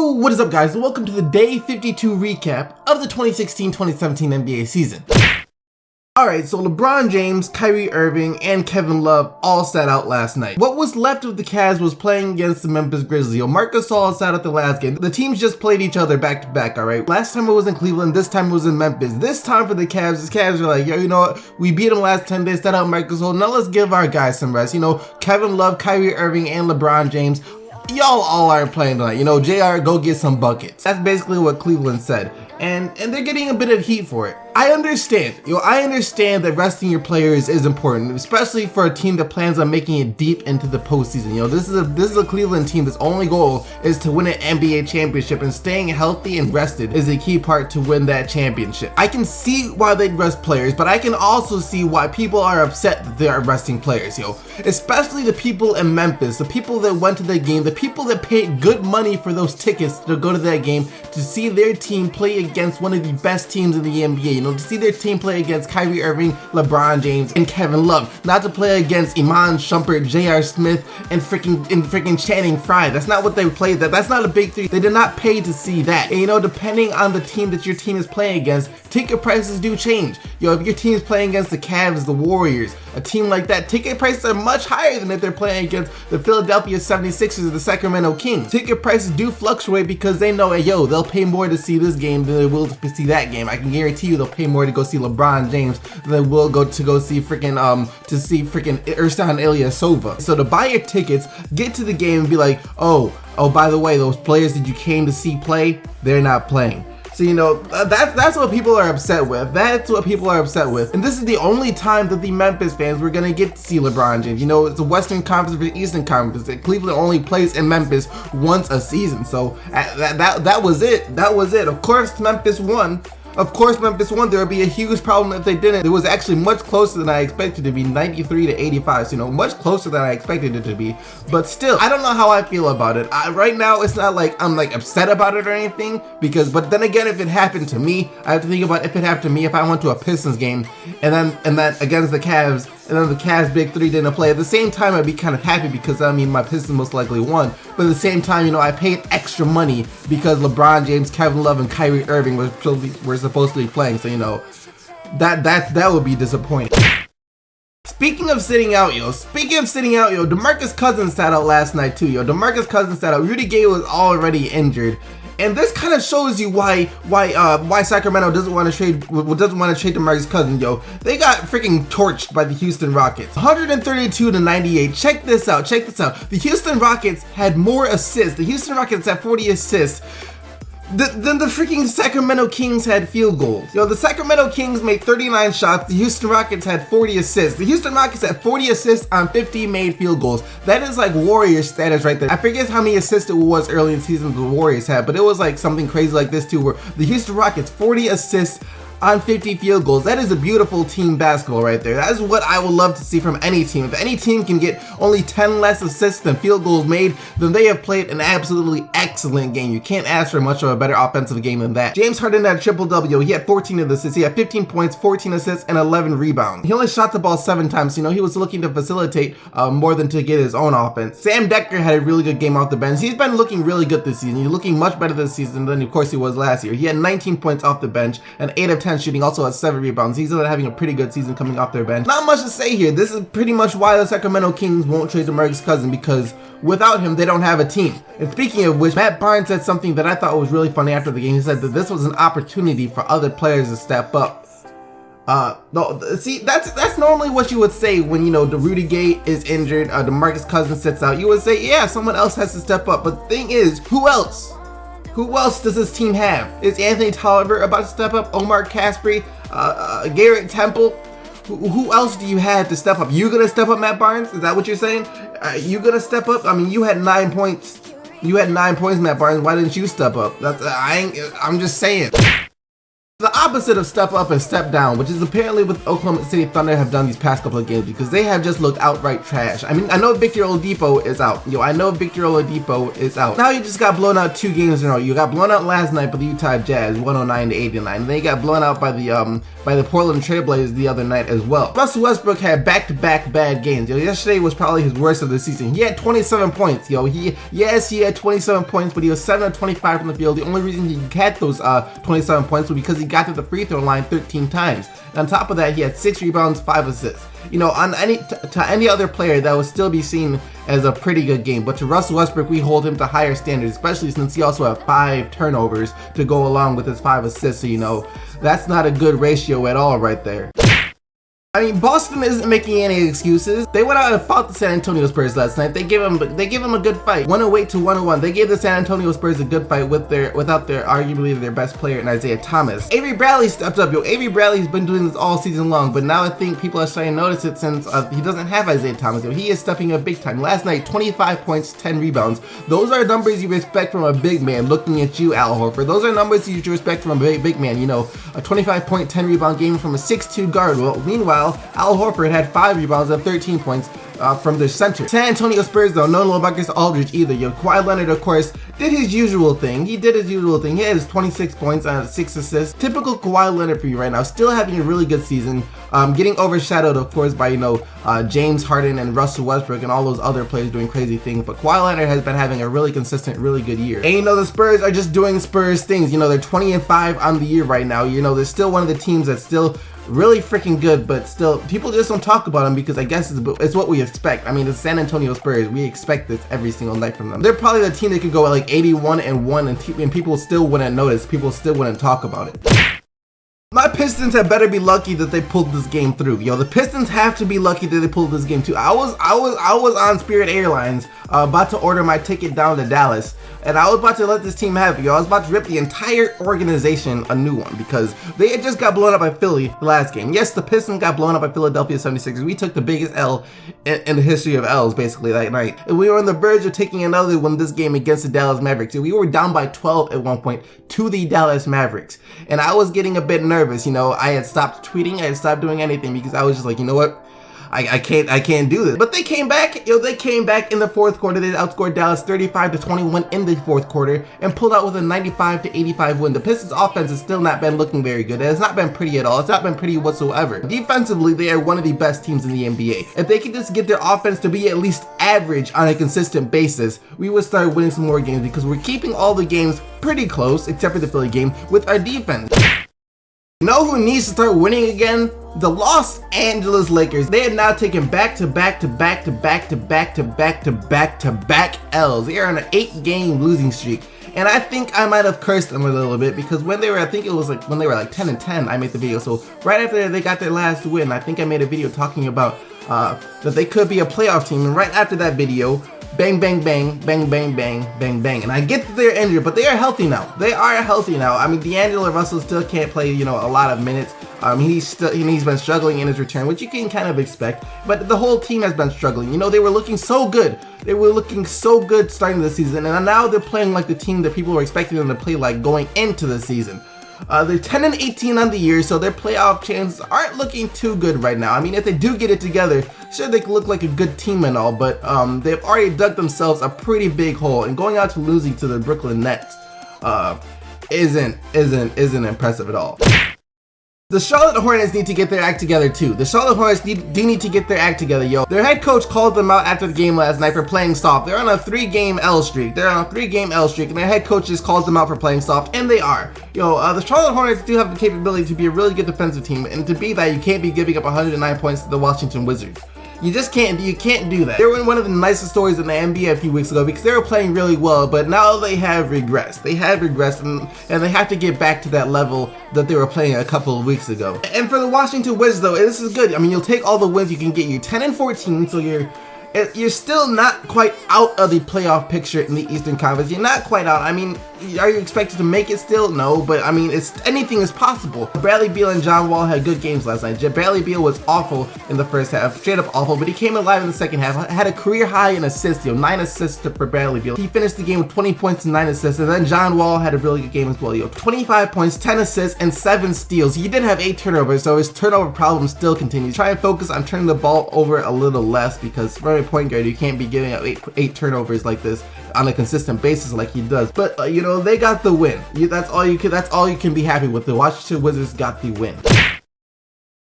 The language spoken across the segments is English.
Yo, what is up guys, and welcome to the day 52 recap of the 2016-2017 NBA season. Alright, so LeBron James, Kyrie Irving, and Kevin Love all sat out last night. What was left of the Cavs was playing against the Memphis Grizzlies. Marcus Gasol sat out the last game. The teams just played each other back to back, alright? Last time it was in Cleveland, this time it was in Memphis. This time for the Cavs, the Cavs are like, yo, you know what? We beat them last 10 days, sat out Marcus Gasol. Now let's give our guys some rest. You know, Kevin Love, Kyrie Irving, and LeBron James, y'all all aren't playing tonight. You know, JR, go get some buckets. That's basically what Cleveland said. And they're getting a bit of heat for it. I understand. I understand that resting your players is important, especially for a team that plans on making it deep into the postseason. This is a Cleveland team that's only goal is to win an NBA championship, and staying healthy and rested is a key part to win that championship. I can see why they'd rest players, but I can also see why people are upset that they are resting players, especially the people in Memphis, the people that went to the game, the people that paid good money for those tickets to go to that game to see their team play against one of the best teams in the NBA, to see their team play against Kyrie Irving, LeBron James, and Kevin Love, not to play against Iman Shumpert, J.R. Smith, and freaking Channing Frye. That's not what they played. That's not a big three. They did not pay to see that. And depending on the team that your team is playing against, ticket prices do change. If your team is playing against the Cavs, the Warriors, a team like that, ticket prices are much higher than if they're playing against the Philadelphia 76ers or the Sacramento Kings. Ticket prices do fluctuate because they know, they'll pay more to see this game than they will to see that game. I can guarantee you they'll pay more to go see LeBron James than they will go see freaking Ersan Ilyasova. So to buy your tickets, get to the game and be like, oh, by the way, those players that you came to see play, they're not playing. So that's what people are upset with. That's what people are upset with. And this is the only time that the Memphis fans were gonna get to see LeBron James. It's the Western Conference versus Eastern Conference. Cleveland only plays in Memphis once a season. So that was it. That was it. Of course Memphis won. There would be a huge problem if they didn't. It was actually much closer than I expected it to be, 93 to 85. So, much closer than I expected it to be. But still, I don't know how I feel about it. Right now, it's not like I'm upset about it or anything. But then again, if it happened to me, I have to think about if it happened to me, if I went to a Pistons game and then against the Cavs, and then the Cavs big three didn't play. At the same time, I'd be kind of happy because my Pistons most likely won. But at the same time, I paid extra money because LeBron James, Kevin Love, and Kyrie Irving were supposed to be playing. So that would be disappointing. Speaking of sitting out, DeMarcus Cousins sat out last night too, DeMarcus Cousins sat out. Rudy Gay was already injured. And this kind of shows you why Sacramento doesn't want to trade DeMarcus Cousins, They got freaking torched by the Houston Rockets, 132 to 98. Check this out. The Houston Rockets had more assists. The Houston Rockets had 40 assists. Then the freaking Sacramento Kings had field goals. The Sacramento Kings made 39 shots. The Houston Rockets had 40 assists. The Houston Rockets had 40 assists on 50 made field goals. That is like Warriors status right there. I forget how many assists it was early in the season the Warriors had, but it was like something crazy like this too, where the Houston Rockets 40 assists on 50 field goals. That is a beautiful team basketball right there. That is what I would love to see from any team. If any team can get only 10 less assists than field goals made, then they have played an absolutely excellent game. You can't ask for much of a better offensive game than that. James Harden had a triple-double. He had 14 of the assists. He had 15 points, 14 assists, and 11 rebounds. He only shot the ball 7 times. He was looking to facilitate more than to get his own offense. Sam Dekker had a really good game off the bench. He's been looking really good this season. He's looking much better this season than, of course, he was last year. He had 19 points off the bench and 8 of 10 shooting, also has 7 rebounds. He's having a pretty good season coming off their bench. Not much to say here. This is pretty much why the Sacramento Kings won't trade DeMarcus Cousins, because without him, they don't have a team. And speaking of which, Matt Barnes said something that I thought was really funny after the game. He said that this was an opportunity for other players to step up. No, see, that's normally what you would say when, the Rudy Gay is injured, DeMarcus Cousins sits out. You would say, yeah, someone else has to step up. But the thing is, who else? Who else does this team have? Is Anthony Tolliver about to step up? Omar Caspery? Garrett Temple? Who else do you have to step up? You gonna step up, Matt Barnes? Is that what you're saying? You gonna step up? I mean, you had 9 points. Matt Barnes. Why didn't you step up? I'm just saying. The opposite opposite of step up and step down, which is apparently what Oklahoma City Thunder have done these past couple of games, because they have just looked outright trash. I mean, I know Victor Oladipo is out. I know Victor Oladipo is out. Now you just got blown out 2 games in a row. You got blown out last night by the Utah Jazz, 109-89. And then you got blown out by the Portland Trailblazers the other night as well. Russell Westbrook had back-to-back bad games. Yesterday was probably his worst of the season. He had 27 points. He had 27 points, but he was 7 of 25 from the field. The only reason he had those 27 points was because he got to the free throw line 13 times. And on top of that, he had 6 rebounds, 5 assists. On any other player, that would still be seen as a pretty good game. But to Russell Westbrook, we hold him to higher standards, especially since he also had 5 turnovers to go along with his 5 assists. So, that's not a good ratio at all right there. I mean, Boston isn't making any excuses. They went out and fought the San Antonio Spurs last night. They give them a good fight. 108-101. They gave the San Antonio Spurs a good fight without their arguably their best player in Isaiah Thomas. Avery Bradley stepped up. Avery Bradley's been doing this all season long, but now I think people are starting to notice it since he doesn't have Isaiah Thomas. He is stepping up big time. Last night, 25 points, 10 rebounds. Those are numbers you expect from a big man. Looking at you, Al Horford. Those are numbers you should expect from a big man. A 25-point, 10 rebound game from a 6'2" guard. Well, meanwhile, Al Horford had 5 rebounds and 13 points from their center. San Antonio Spurs, though, no LaMarcus Aldridge either. Kawhi Leonard, of course, did his usual thing. He had his 26 points and 6 assists. Typical Kawhi Leonard for you right now. Still having a really good season. Getting overshadowed, of course, by, James Harden and Russell Westbrook and all those other players doing crazy things. But Kawhi Leonard has been having a really consistent, really good year. And, the Spurs are just doing Spurs things. They're 20-5 on the year right now. They're still one of the teams that's still really freaking good, but still, people just don't talk about them because I guess it's what we expect. I mean, the San Antonio Spurs, we expect this every single night from them. They're probably the team that could go at like 81-1 and people still wouldn't notice. People still wouldn't talk about it. My Pistons had better be lucky that they pulled this game through. The Pistons have to be lucky that they pulled this game too. I was on Spirit Airlines about to order my ticket down to Dallas, and I was about to let this team have it. I was about to rip the entire organization a new one because they had just got blown up by Philly the last game. Yes, the Pistons got blown up by Philadelphia 76ers. We took the biggest L in the history of L's basically that night. And we were on the verge of taking another one this game against the Dallas Mavericks. We were down by 12 at one point to the Dallas Mavericks. And I was getting a bit nervous. I had stopped tweeting. I had stopped doing anything because I was just like, you know what? I can't do this. But they came back. They came back in the fourth quarter. They outscored Dallas 35-21 in the fourth quarter and pulled out with a 95-85 win. The Pistons offense has still not been looking very good. It has not been pretty at all. It's not been pretty whatsoever. Defensively, they are one of the best teams in the NBA. If they could just get their offense to be at least average on a consistent basis, we would start winning some more games because we're keeping all the games pretty close, except for the Philly game, with our defense. You know who needs to start winning again? The Los Angeles Lakers. They have now taken back-to-back L's. They are on an 8-game losing streak. And I think I might have cursed them a little bit because when they were, I think it was like when they were like 10-10, I made the video. So right after they got their last win, I think I made a video talking about that they could be a playoff team. And right after that video, bang, bang, bang, bang, bang, bang, bang, bang. And I get that they're injured, but they are healthy now. They are healthy now. I mean, D'Angelo Russell still can't play, a lot of minutes. He's been struggling in his return, which you can kind of expect. But the whole team has been struggling. They were looking so good. They were looking so good starting the season, and now they're playing like the team that people were expecting them to play like going into the season. They're 10-18 on the year, so their playoff chances aren't looking too good right now. I mean, if they do get it together, sure, they can look like a good team and all, but they've already dug themselves a pretty big hole, and going out to losing to the Brooklyn Nets isn't impressive at all. The Charlotte Hornets need to get their act together too. The Charlotte Hornets do need to get their act together, yo. Their head coach called them out after the game last night for playing soft. They're on a 3-game L streak. And their head coach just called them out for playing soft, and they are. The Charlotte Hornets do have the capability to be a really good defensive team, and to be that, you can't be giving up 109 points to the Washington Wizards. You just can't do that. They were in one of the nicest stories in the NBA a few weeks ago because they were playing really well, but now they have regressed. And they have to get back to that level that they were playing a couple of weeks ago. And for the Washington Wizards, though, this is good. I mean, you'll take all the wins you can get. You're 10-14, so you're still not quite out of the playoff picture in the Eastern Conference. You're not quite out. I mean, are you expected to make it still? No, but I mean, anything is possible. Bradley Beal and John Wall had good games last night. Bradley Beal was awful in the first half, straight up awful, but he came alive in the second half. Had a career high in assists, 9 assists for Bradley Beal. He finished the game with 20 points and 9 assists, and then John Wall had a really good game as well, 25 points, 10 assists, and 7 steals. He did have 8 turnovers, so his turnover problem still continues. Try and focus on turning the ball over a little less, because for a point guard, you can't be giving up 8 turnovers like this on a consistent basis like he does. But they got the win. That's all you can be happy with. The Washington Wizards got the win.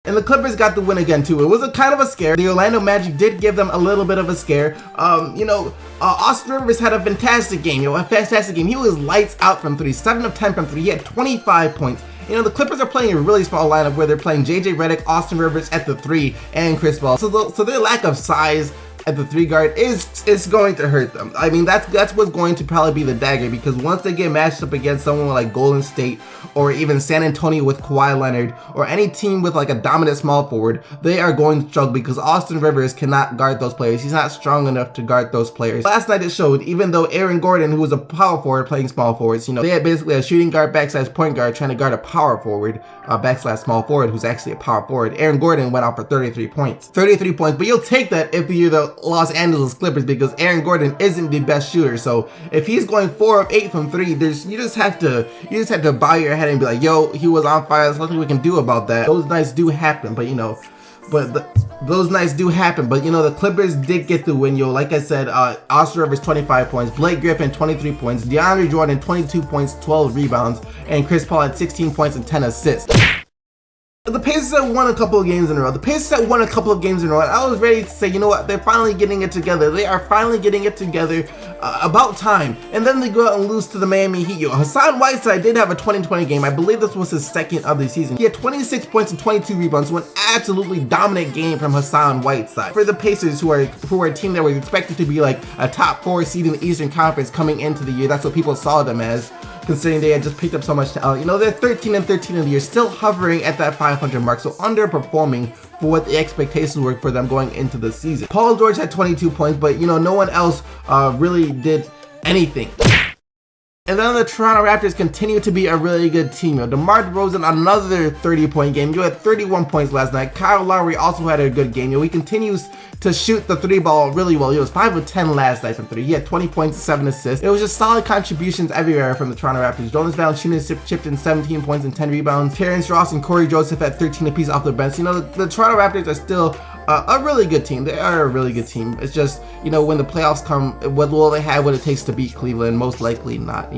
And the Clippers got the win again too. It was a kind of a scare. The Orlando Magic did give them a little bit of a scare. Austin Rivers had a fantastic game. He was lights out from 3, 7 of 10 from 3. He had 25 points. The Clippers are playing a really small lineup where they're playing JJ Redick, Austin Rivers at the 3, and Chris Paul. So their lack of size at the 3 guard is going to hurt them. I mean, that's what's going to probably be the dagger, because once they get matched up against someone like Golden State or even San Antonio with Kawhi Leonard or any team with like a dominant small forward, they are going to struggle because Austin Rivers cannot guard those players. He's not strong enough to guard those players. Last night it showed, even though Aaron Gordon, who was a power forward playing small forwards, they had basically a shooting guard backslash point guard trying to guard a power forward backslash small forward who's actually a power forward. Aaron Gordon went out for 33 points. But you'll take that if you're the Los Angeles Clippers, because Aaron Gordon isn't the best shooter. So if he's going 4 of 8 from 3, you just have to bow your head and be like, yo, he was on fire. There's nothing we can do about that. Those nights do happen, but those nights do happen. But the Clippers did get the win, Like I said, Austin Rivers 25 points, Blake Griffin 23 points, DeAndre Jordan 22 points, 12 rebounds, and Chris Paul had 16 points and 10 assists. The Pacers have won a couple of games in a row. And I was ready to say, you know what? They're finally getting it together. They are finally getting it together. About time. And then they go out and lose to the Miami Heat. Hassan Whiteside did have a 20-20 game. I believe this was his second of the season. He had 26 points and 22 rebounds. So an absolutely dominant game from Hassan Whiteside. For the Pacers, who are a team that was expected to be like a top 4 seed in the Eastern Conference coming into the year. That's what people saw them as, considering they had just picked up so much talent. They're 13-13 in the year, still hovering at that 500 mark, so underperforming for what the expectations were for them going into the season. Paul George had 22 points, but no one else really did anything. And then the Toronto Raptors continue to be a really good team. DeMar DeRozan, another 30-point game. He had 31 points last night. Kyle Lowry also had a good game. He continues to shoot the 3 ball really well. He was 5 of 10 last night from 3. He had 20 points and 7 assists. It was just solid contributions everywhere from the Toronto Raptors. Jonas Valanciunas chipped in 17 points and 10 rebounds. Terrence Ross and Corey Joseph had 13 apiece off the bench. The Toronto Raptors are still a really good team. They are a really good team. It's just, when the playoffs come, what will they have what it takes to beat Cleveland? Most likely not.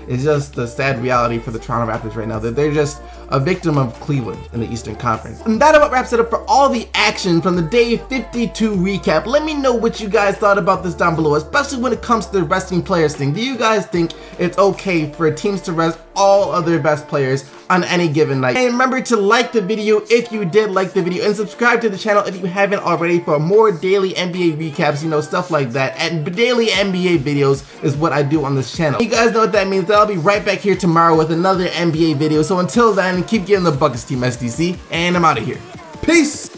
It's just the sad reality for the Toronto Raptors right now, that they're just a victim of Cleveland in the Eastern Conference. And that about wraps it up for all the action from the Day 52 recap. Let me know what you guys thought about this down below, especially when it comes to the resting players thing. Do you guys think it's okay for teams to rest all of their best players on any given night? And remember to like the video if you did like the video, and subscribe to the channel if you haven't already for more daily NBA recaps, stuff like that. And daily NBA videos is what I do on this channel. You guys know what that means. I'll be right back here tomorrow with another NBA video. So until then, keep getting the buckets, Team SDC, and I'm out of here. Peace!